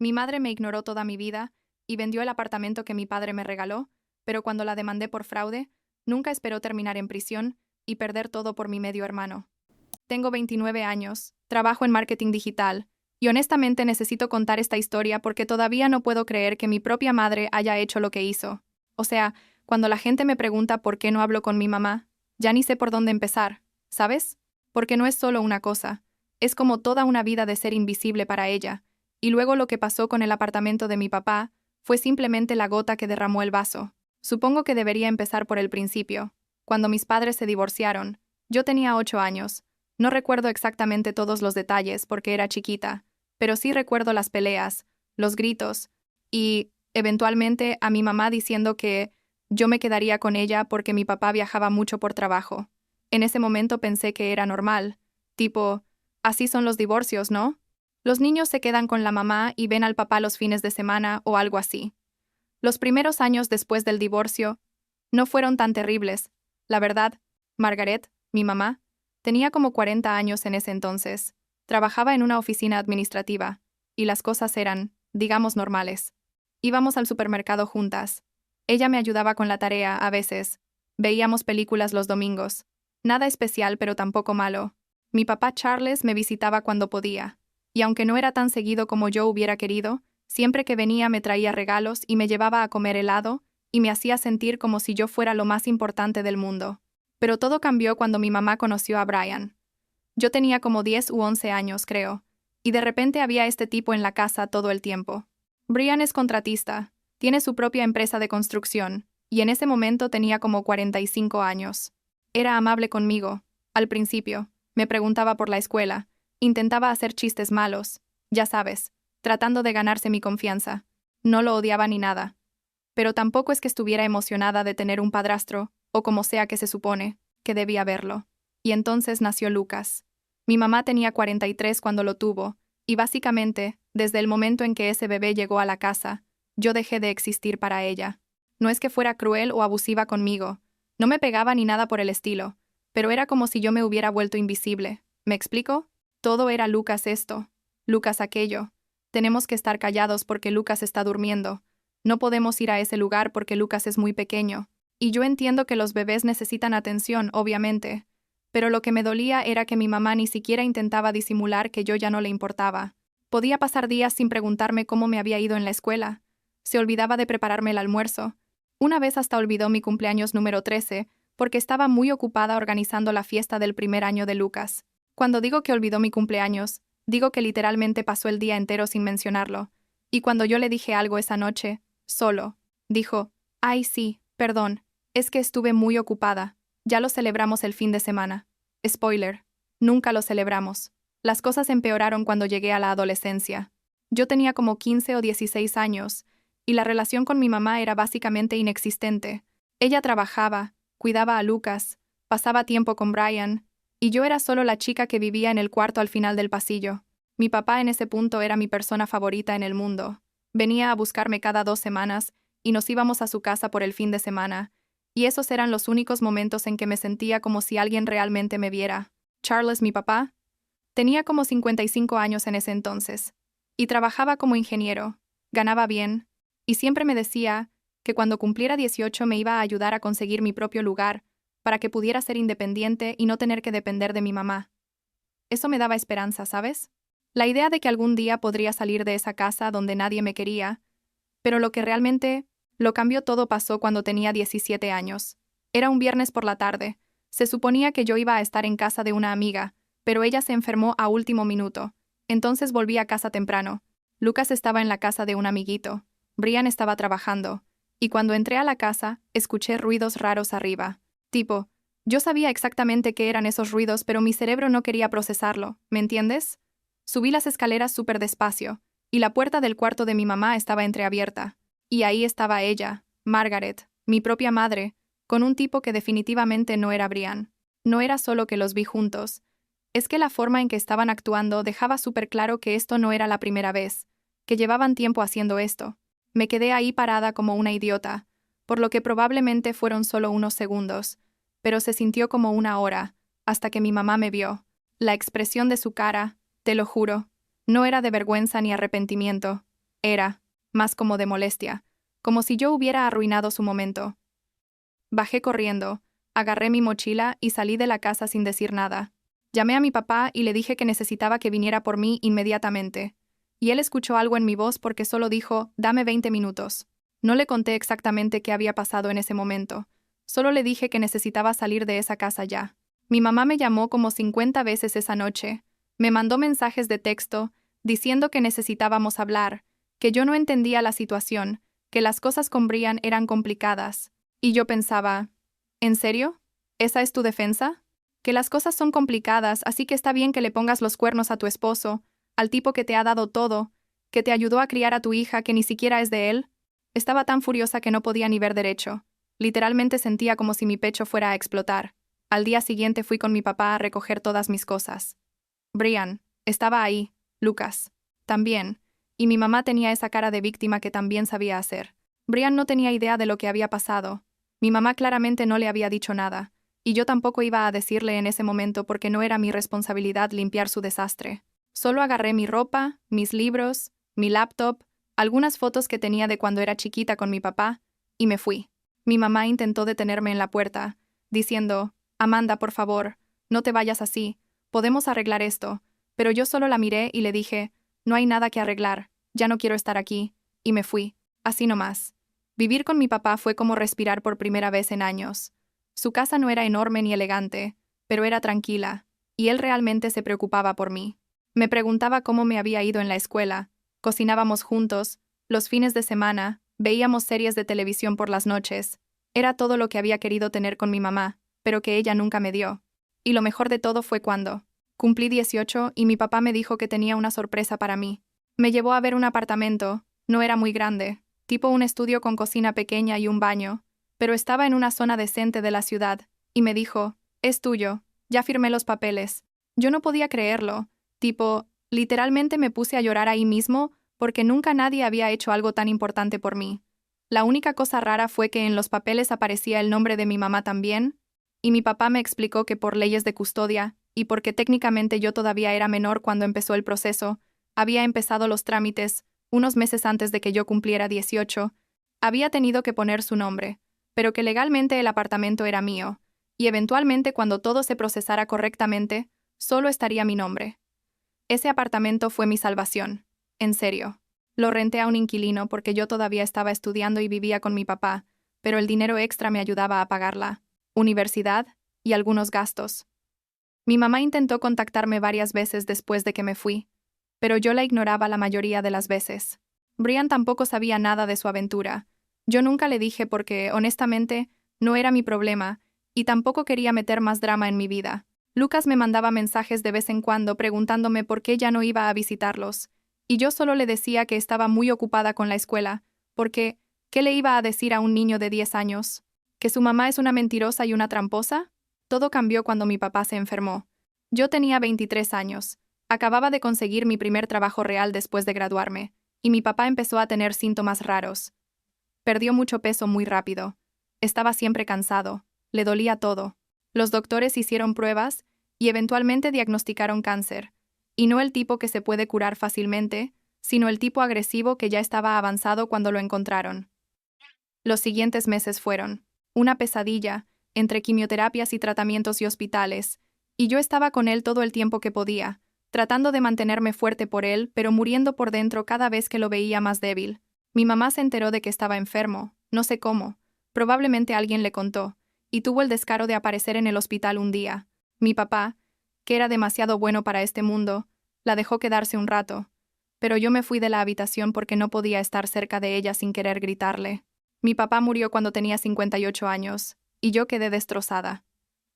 Mi madre me ignoró toda mi vida y vendió el apartamento que mi padre me regaló, pero cuando la demandé por fraude, nunca esperó terminar en prisión y perder todo por mi medio hermano. Tengo 29 años, trabajo en marketing digital, y honestamente necesito contar esta historia porque todavía no puedo creer que mi propia madre haya hecho lo que hizo. O sea, cuando la gente me pregunta por qué no hablo con mi mamá, ya ni sé por dónde empezar, ¿sabes? Porque no es solo una cosa, es como toda una vida de ser invisible para ella, y luego lo que pasó con el apartamento de mi papá fue simplemente la gota que derramó el vaso. Supongo que debería empezar por el principio. Cuando mis padres se divorciaron, yo tenía 8 años. No recuerdo exactamente todos los detalles porque era chiquita, pero sí recuerdo las peleas, los gritos y, eventualmente, a mi mamá diciendo que yo me quedaría con ella porque mi papá viajaba mucho por trabajo. En ese momento pensé que era normal, tipo, así son los divorcios, ¿no? Los niños se quedan con la mamá y ven al papá los fines de semana o algo así. Los primeros años después del divorcio no fueron tan terribles. La verdad, Margaret, mi mamá, tenía como 40 años en ese entonces. Trabajaba en una oficina administrativa, y las cosas eran, digamos, normales. Íbamos al supermercado juntas. Ella me ayudaba con la tarea a veces. Veíamos películas los domingos. Nada especial, pero tampoco malo. Mi papá Charles me visitaba cuando podía. Y aunque no era tan seguido como yo hubiera querido, siempre que venía me traía regalos y me llevaba a comer helado, y me hacía sentir como si yo fuera lo más importante del mundo. Pero todo cambió cuando mi mamá conoció a Brian. Yo tenía como 10 u 11 años, creo, y de repente había este tipo en la casa todo el tiempo. Brian es contratista, tiene su propia empresa de construcción, y en ese momento tenía como 45 años. Era amable conmigo, al principio, me preguntaba por la escuela, intentaba hacer chistes malos, ya sabes, tratando de ganarse mi confianza. No lo odiaba ni nada. Pero tampoco es que estuviera emocionada de tener un padrastro, o como sea que se supone, que debía verlo. Y entonces nació Lucas. Mi mamá tenía 43 cuando lo tuvo, y básicamente, desde el momento en que ese bebé llegó a la casa, yo dejé de existir para ella. No es que fuera cruel o abusiva conmigo, no me pegaba ni nada por el estilo, pero era como si yo me hubiera vuelto invisible. ¿Me explico? Todo era Lucas esto, Lucas aquello. Tenemos que estar callados porque Lucas está durmiendo. No podemos ir a ese lugar porque Lucas es muy pequeño. Y yo entiendo que los bebés necesitan atención, obviamente. Pero lo que me dolía era que mi mamá ni siquiera intentaba disimular que yo ya no le importaba. Podía pasar días sin preguntarme cómo me había ido en la escuela. Se olvidaba de prepararme el almuerzo. Una vez hasta olvidó mi cumpleaños número 13, porque estaba muy ocupada organizando la fiesta del primer año de Lucas. Cuando digo que olvidó mi cumpleaños, digo que literalmente pasó el día entero sin mencionarlo. Y cuando yo le dije algo esa noche, solo, dijo, «Ay, sí, perdón, es que estuve muy ocupada. Ya lo celebramos el fin de semana». Spoiler, nunca lo celebramos. Las cosas empeoraron cuando llegué a la adolescencia. Yo tenía como 15 o 16 años, y la relación con mi mamá era básicamente inexistente. Ella trabajaba, cuidaba a Lucas, pasaba tiempo con Brian, y yo era solo la chica que vivía en el cuarto al final del pasillo. Mi papá en ese punto era mi persona favorita en el mundo. Venía a buscarme cada 2 semanas, y nos íbamos a su casa por el fin de semana, y esos eran los únicos momentos en que me sentía como si alguien realmente me viera. Charles, mi papá, tenía como 55 años en ese entonces, y trabajaba como ingeniero, ganaba bien, y siempre me decía que cuando cumpliera 18 me iba a ayudar a conseguir mi propio lugar, para que pudiera ser independiente y no tener que depender de mi mamá. Eso me daba esperanza, ¿sabes? La idea de que algún día podría salir de esa casa donde nadie me quería, pero lo que realmente lo cambió todo pasó cuando tenía 17 años. Era un viernes por la tarde. Se suponía que yo iba a estar en casa de una amiga, pero ella se enfermó a último minuto. Entonces volví a casa temprano. Lucas estaba en la casa de un amiguito. Brian estaba trabajando. Y cuando entré a la casa, escuché ruidos raros arriba. Tipo, yo sabía exactamente qué eran esos ruidos, pero mi cerebro no quería procesarlo, ¿me entiendes? Subí las escaleras súper despacio, y la puerta del cuarto de mi mamá estaba entreabierta. Y ahí estaba ella, Margaret, mi propia madre, con un tipo que definitivamente no era Brian. No era solo que los vi juntos. Es que la forma en que estaban actuando dejaba súper claro que esto no era la primera vez, que llevaban tiempo haciendo esto. Me quedé ahí parada como una idiota, por lo que probablemente fueron solo unos segundos, pero se sintió como una hora, hasta que mi mamá me vio. La expresión de su cara, te lo juro, no era de vergüenza ni arrepentimiento. Era, más como de molestia, como si yo hubiera arruinado su momento. Bajé corriendo, agarré mi mochila y salí de la casa sin decir nada. Llamé a mi papá y le dije que necesitaba que viniera por mí inmediatamente. Y él escuchó algo en mi voz porque solo dijo, dame 20 minutos. No le conté exactamente qué había pasado en ese momento. Solo le dije que necesitaba salir de esa casa ya. Mi mamá me llamó como 50 veces esa noche. Me mandó mensajes de texto, diciendo que necesitábamos hablar, que yo no entendía la situación, que las cosas con Brian eran complicadas. Y yo pensaba, ¿en serio? ¿Esa es tu defensa? Que las cosas son complicadas, así que está bien que le pongas los cuernos a tu esposo, al tipo que te ha dado todo, que te ayudó a criar a tu hija que ni siquiera es de él. Estaba tan furiosa que no podía ni ver derecho. Literalmente sentía como si mi pecho fuera a explotar. Al día siguiente fui con mi papá a recoger todas mis cosas. Brian, estaba ahí, Lucas, también, y mi mamá tenía esa cara de víctima que también sabía hacer. Brian no tenía idea de lo que había pasado. Mi mamá claramente no le había dicho nada, y yo tampoco iba a decirle en ese momento porque no era mi responsabilidad limpiar su desastre. Solo agarré mi ropa, mis libros, mi laptop, algunas fotos que tenía de cuando era chiquita con mi papá, y me fui. Mi mamá intentó detenerme en la puerta, diciendo, Amanda, por favor, no te vayas así, podemos arreglar esto, pero yo solo la miré y le dije, no hay nada que arreglar, ya no quiero estar aquí, y me fui, así nomás. Vivir con mi papá fue como respirar por primera vez en años. Su casa no era enorme ni elegante, pero era tranquila, y él realmente se preocupaba por mí. Me preguntaba cómo me había ido en la escuela, cocinábamos juntos, los fines de semana, veíamos series de televisión por las noches. Era todo lo que había querido tener con mi mamá, pero que ella nunca me dio. Y lo mejor de todo fue cuando cumplí 18 y mi papá me dijo que tenía una sorpresa para mí. Me llevó a ver un apartamento, no era muy grande, tipo un estudio con cocina pequeña y un baño, pero estaba en una zona decente de la ciudad, y me dijo, es tuyo, ya firmé los papeles. Yo no podía creerlo, tipo, literalmente me puse a llorar ahí mismo porque nunca nadie había hecho algo tan importante por mí. La única cosa rara fue que en los papeles aparecía el nombre de mi mamá también, y mi papá me explicó que por leyes de custodia, y porque técnicamente yo todavía era menor cuando empezó el proceso, había empezado los trámites, unos meses antes de que yo cumpliera 18, había tenido que poner su nombre, pero que legalmente el apartamento era mío, y eventualmente cuando todo se procesara correctamente, solo estaría mi nombre. Ese apartamento fue mi salvación, en serio. Lo renté a un inquilino porque yo todavía estaba estudiando y vivía con mi papá, pero el dinero extra me ayudaba a pagarla, universidad y algunos gastos. Mi mamá intentó contactarme varias veces después de que me fui, pero yo la ignoraba la mayoría de las veces. Brian tampoco sabía nada de su aventura. Yo nunca le dije porque, honestamente, no era mi problema, y tampoco quería meter más drama en mi vida. Lucas me mandaba mensajes de vez en cuando preguntándome por qué ya no iba a visitarlos, y yo solo le decía que estaba muy ocupada con la escuela, porque, ¿qué le iba a decir a un niño de 10 años? ¿Que su mamá es una mentirosa y una tramposa? Todo cambió cuando mi papá se enfermó. Yo tenía 23 años. Acababa de conseguir mi primer trabajo real después de graduarme, y mi papá empezó a tener síntomas raros. Perdió mucho peso muy rápido. Estaba siempre cansado. Le dolía todo. Los doctores hicieron pruebas y eventualmente diagnosticaron cáncer. Y no el tipo que se puede curar fácilmente, sino el tipo agresivo que ya estaba avanzado cuando lo encontraron. Los siguientes meses fueron una pesadilla, entre quimioterapias y tratamientos y hospitales, y yo estaba con él todo el tiempo que podía, tratando de mantenerme fuerte por él, pero muriendo por dentro cada vez que lo veía más débil. Mi mamá se enteró de que estaba enfermo, no sé cómo, probablemente alguien le contó, y tuvo el descaro de aparecer en el hospital un día. Mi papá, que era demasiado bueno para este mundo, la dejó quedarse un rato, pero yo me fui de la habitación porque no podía estar cerca de ella sin querer gritarle. Mi papá murió cuando tenía 58 años, y yo quedé destrozada.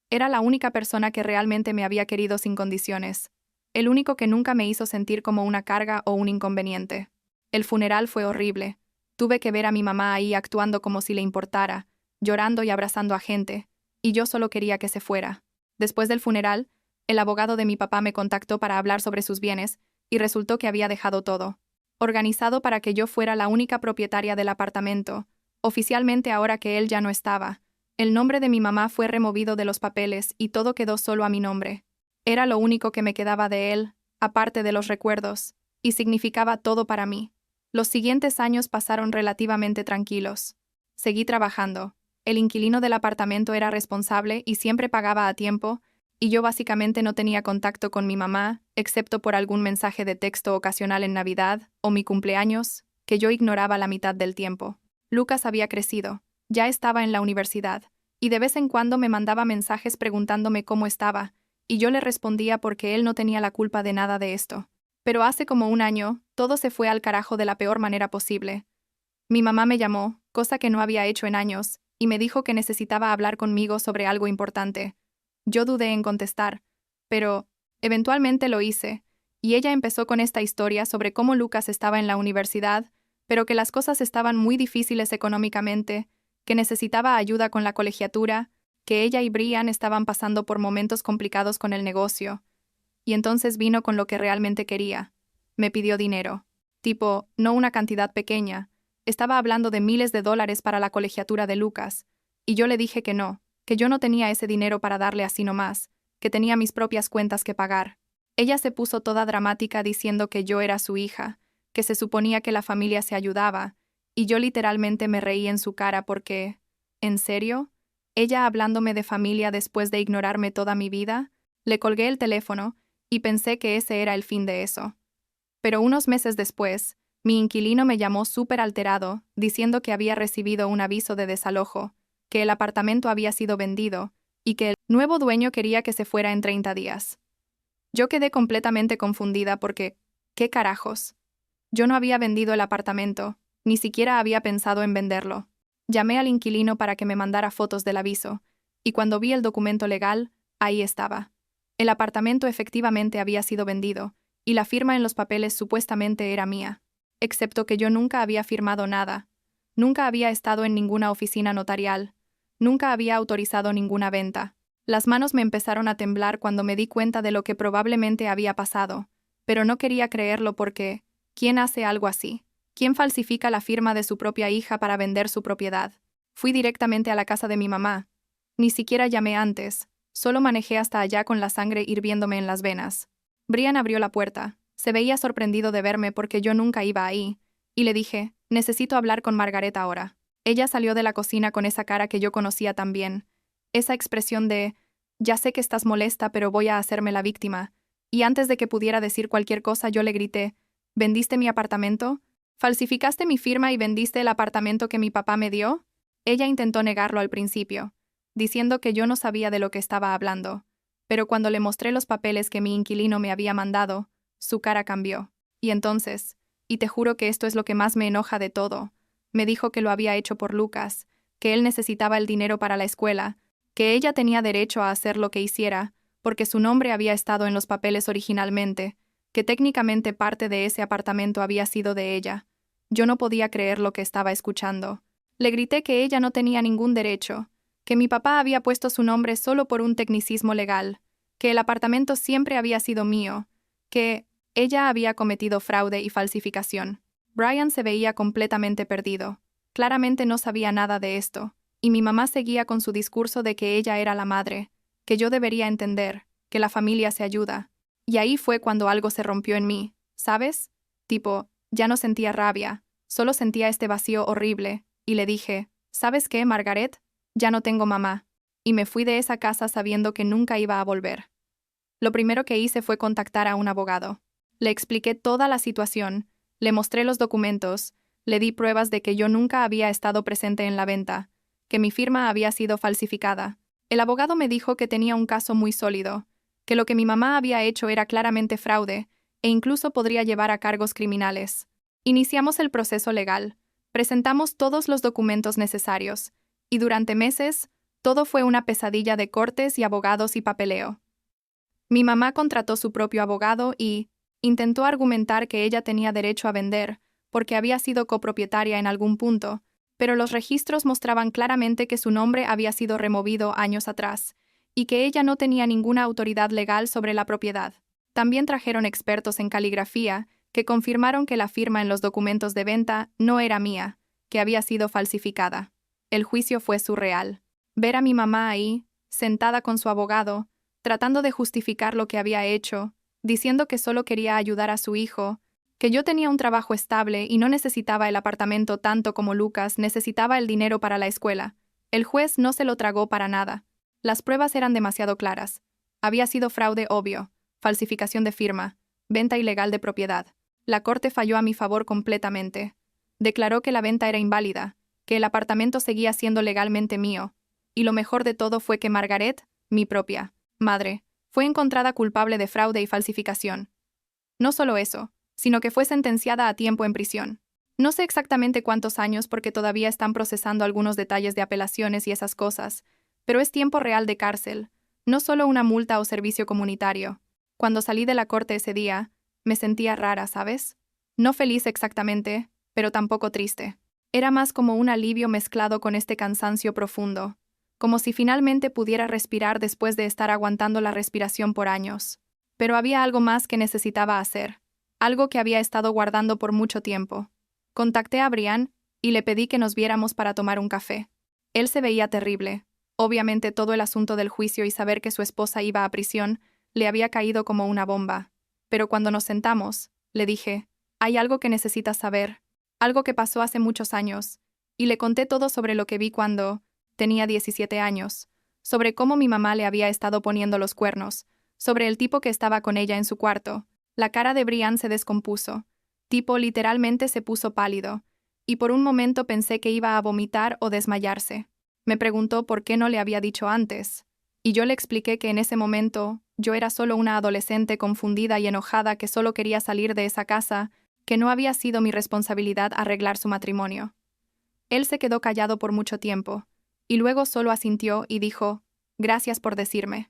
Era la única persona que realmente me había querido sin condiciones, el único que nunca me hizo sentir como una carga o un inconveniente. El funeral fue horrible. Tuve que ver a mi mamá ahí actuando como si le importara, llorando y abrazando a gente, y yo solo quería que se fuera. Después del funeral, el abogado de mi papá me contactó para hablar sobre sus bienes, y resultó que había dejado todo organizado para que yo fuera la única propietaria del apartamento. Oficialmente ahora que él ya no estaba, el nombre de mi mamá fue removido de los papeles y todo quedó solo a mi nombre. Era lo único que me quedaba de él, aparte de los recuerdos, y significaba todo para mí. Los siguientes años pasaron relativamente tranquilos. Seguí trabajando. El inquilino del apartamento era responsable y siempre pagaba a tiempo, y yo básicamente no tenía contacto con mi mamá, excepto por algún mensaje de texto ocasional en Navidad o mi cumpleaños, que yo ignoraba la mitad del tiempo. Lucas había crecido, ya estaba en la universidad, y de vez en cuando me mandaba mensajes preguntándome cómo estaba, y yo le respondía porque él no tenía la culpa de nada de esto. Pero hace como un año, todo se fue al carajo de la peor manera posible. Mi mamá me llamó, cosa que no había hecho en años, y me dijo que necesitaba hablar conmigo sobre algo importante. Yo dudé en contestar, pero eventualmente lo hice, y ella empezó con esta historia sobre cómo Lucas estaba en la universidad, pero que las cosas estaban muy difíciles económicamente, que necesitaba ayuda con la colegiatura, que ella y Brian estaban pasando por momentos complicados con el negocio. Y entonces vino con lo que realmente quería. Me pidió dinero. Tipo, no una cantidad pequeña. Estaba hablando de miles de dólares para la colegiatura de Lucas. Y yo le dije que yo no tenía ese dinero para darle así nomás, que tenía mis propias cuentas que pagar. Ella se puso toda dramática diciendo que yo era su hija, que se suponía que la familia se ayudaba, y yo literalmente me reí en su cara porque… ¿En serio? ¿Ella hablándome de familia después de ignorarme toda mi vida? Le colgué el teléfono, y pensé que ese era el fin de eso. Pero unos meses después, mi inquilino me llamó súper alterado, diciendo que había recibido un aviso de desalojo, que el apartamento había sido vendido, y que el nuevo dueño quería que se fuera en 30 días. Yo quedé completamente confundida porque… ¿Qué carajos? Yo no había vendido el apartamento, ni siquiera había pensado en venderlo. Llamé al inquilino para que me mandara fotos del aviso, y cuando vi el documento legal, ahí estaba. El apartamento efectivamente había sido vendido, y la firma en los papeles supuestamente era mía. Excepto que yo nunca había firmado nada. Nunca había estado en ninguna oficina notarial. Nunca había autorizado ninguna venta. Las manos me empezaron a temblar cuando me di cuenta de lo que probablemente había pasado, pero no quería creerlo porque… ¿Quién hace algo así? ¿Quién falsifica la firma de su propia hija para vender su propiedad? Fui directamente a la casa de mi mamá. Ni siquiera llamé antes. Solo manejé hasta allá con la sangre hirviéndome en las venas. Brian abrió la puerta. Se veía sorprendido de verme porque yo nunca iba ahí. Y le dije, necesito hablar con Margaret ahora. Ella salió de la cocina con esa cara que yo conocía tan bien. Esa expresión de, ya sé que estás molesta, pero voy a hacerme la víctima. Y antes de que pudiera decir cualquier cosa, yo le grité, ¿vendiste mi apartamento? ¿Falsificaste mi firma y vendiste el apartamento que mi papá me dio? Ella intentó negarlo al principio, diciendo que yo no sabía de lo que estaba hablando, pero cuando le mostré los papeles que mi inquilino me había mandado, su cara cambió. Y entonces, y te juro que esto es lo que más me enoja de todo, me dijo que lo había hecho por Lucas, que él necesitaba el dinero para la escuela, que ella tenía derecho a hacer lo que hiciera, porque su nombre había estado en los papeles originalmente, que técnicamente parte de ese apartamento había sido de ella. Yo no podía creer lo que estaba escuchando. Le grité que ella no tenía ningún derecho, que mi papá había puesto su nombre solo por un tecnicismo legal, que el apartamento siempre había sido mío, que ella había cometido fraude y falsificación. Brian se veía completamente perdido. Claramente no sabía nada de esto, y mi mamá seguía con su discurso de que ella era la madre, que yo debería entender, que la familia se ayuda. Y ahí fue cuando algo se rompió en mí, ¿sabes? Tipo, ya no sentía rabia, solo sentía este vacío horrible, y le dije, ¿sabes qué, Margaret? Ya no tengo mamá. Y me fui de esa casa sabiendo que nunca iba a volver. Lo primero que hice fue contactar a un abogado. Le expliqué toda la situación, le mostré los documentos, le di pruebas de que yo nunca había estado presente en la venta, que mi firma había sido falsificada. El abogado me dijo que tenía un caso muy sólido, que lo que mi mamá había hecho era claramente fraude, e incluso podría llevar a cargos criminales. Iniciamos el proceso legal, presentamos todos los documentos necesarios, y durante meses, todo fue una pesadilla de cortes y abogados y papeleo. Mi mamá contrató su propio abogado y intentó argumentar que ella tenía derecho a vender, porque había sido copropietaria en algún punto, pero los registros mostraban claramente que su nombre había sido removido años atrás, y que ella no tenía ninguna autoridad legal sobre la propiedad. También trajeron expertos en caligrafía, que confirmaron que la firma en los documentos de venta no era mía, que había sido falsificada. El juicio fue surreal. Ver a mi mamá ahí, sentada con su abogado, tratando de justificar lo que había hecho, diciendo que solo quería ayudar a su hijo, Que yo tenía un trabajo estable y no necesitaba el apartamento tanto como Lucas necesitaba el dinero para la escuela. El juez no se lo tragó para nada. Las pruebas eran demasiado claras. Había sido fraude obvio, falsificación de firma, venta ilegal de propiedad. La corte falló a mi favor completamente. Declaró que la venta era inválida, que el apartamento seguía siendo legalmente mío, y lo mejor de todo fue que Margaret, mi propia madre, fue encontrada culpable de fraude y falsificación. No solo eso, sino que fue sentenciada a tiempo en prisión. No sé exactamente cuántos años porque todavía están procesando algunos detalles de apelaciones y esas cosas, pero es tiempo real de cárcel, no solo una multa o servicio comunitario. Cuando salí de la corte ese día, me sentía rara, ¿sabes? No feliz exactamente, pero tampoco triste. Era más como un alivio mezclado con este cansancio profundo, como si finalmente pudiera respirar después de estar aguantando la respiración por años. Pero había algo más que necesitaba hacer, algo que había estado guardando por mucho tiempo. Contacté a Brian y le pedí que nos viéramos para tomar un café. Él se veía terrible. Obviamente todo el asunto del juicio y saber que su esposa iba a prisión le había caído como una bomba. Pero cuando nos sentamos, le dije, hay algo que necesitas saber, algo que pasó hace muchos años, y le conté todo sobre lo que vi cuando tenía 17 años, sobre cómo mi mamá le había estado poniendo los cuernos, sobre el tipo que estaba con ella en su cuarto. La cara de Brian se descompuso. Tipo literalmente se puso pálido, y por un momento pensé que iba a vomitar o desmayarse. Me preguntó por qué no le había dicho antes, y yo le expliqué que en ese momento yo era solo una adolescente confundida y enojada que solo quería salir de esa casa, que no había sido mi responsabilidad arreglar su matrimonio. Él se quedó callado por mucho tiempo, y luego solo asintió y dijo, «Gracias por decirme».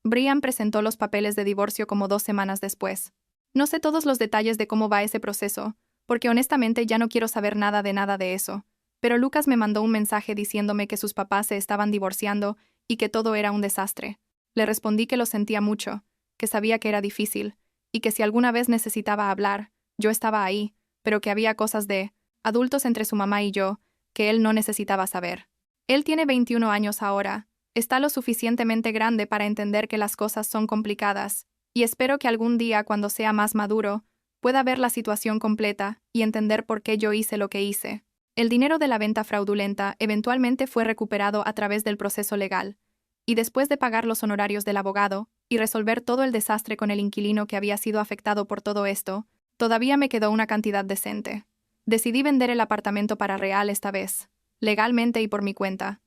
Brian presentó los papeles de divorcio como 2 semanas después. No sé todos los detalles de cómo va ese proceso, porque honestamente ya no quiero saber nada de eso, pero Lucas me mandó un mensaje diciéndome que sus papás se estaban divorciando y que todo era un desastre. Le respondí que lo sentía mucho, que sabía que era difícil, y que si alguna vez necesitaba hablar, yo estaba ahí, pero que había cosas de adultos entre su mamá y yo que él no necesitaba saber. Él tiene 21 años ahora, está lo suficientemente grande para entender que las cosas son complicadas, y espero que algún día, cuando sea más maduro, pueda ver la situación completa y entender por qué yo hice lo que hice. El dinero de la venta fraudulenta eventualmente fue recuperado a través del proceso legal, y después de pagar los honorarios del abogado y resolver todo el desastre con el inquilino que había sido afectado por todo esto, todavía me quedó una cantidad decente. Decidí vender el apartamento para real esta vez, legalmente y por mi cuenta,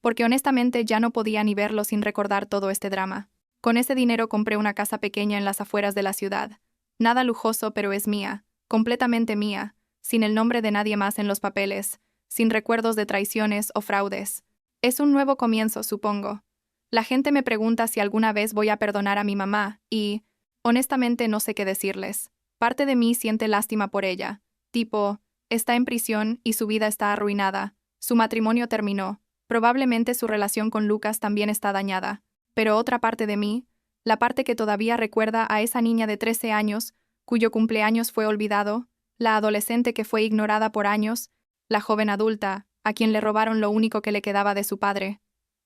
porque honestamente ya no podía ni verlo sin recordar todo este drama. Con ese dinero compré una casa pequeña en las afueras de la ciudad. Nada lujoso, pero es mía, completamente mía, sin el nombre de nadie más en los papeles, sin recuerdos de traiciones o fraudes. Es un nuevo comienzo, supongo. La gente me pregunta si alguna vez voy a perdonar a mi mamá y, honestamente, no sé qué decirles. Parte de mí siente lástima por ella. Tipo, está en prisión y su vida está arruinada. Su matrimonio terminó. Probablemente su relación con Lucas también está dañada. Pero otra parte de mí, la parte que todavía recuerda a esa niña de 13 años, cuyo cumpleaños fue olvidado, la adolescente que fue ignorada por años, la joven adulta, a quien le robaron lo único que le quedaba de su padre.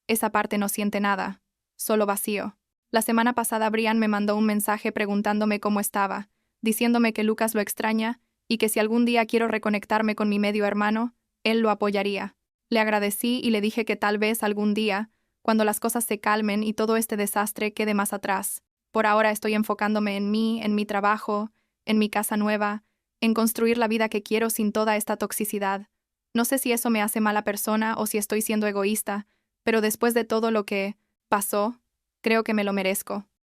Esa parte no siente nada, solo vacío. La semana pasada Brian me mandó un mensaje preguntándome cómo estaba, diciéndome que Lucas lo extraña y que si algún día quiero reconectarme con mi medio hermano, él lo apoyaría. Le agradecí y le dije que tal vez algún día, cuando las cosas se calmen y todo este desastre quede más atrás. Por ahora estoy enfocándome en mí, en mi trabajo, en mi casa nueva, en construir la vida que quiero sin toda esta toxicidad. No sé si eso me hace mala persona o si estoy siendo egoísta, pero después de todo lo que pasó, creo que me lo merezco.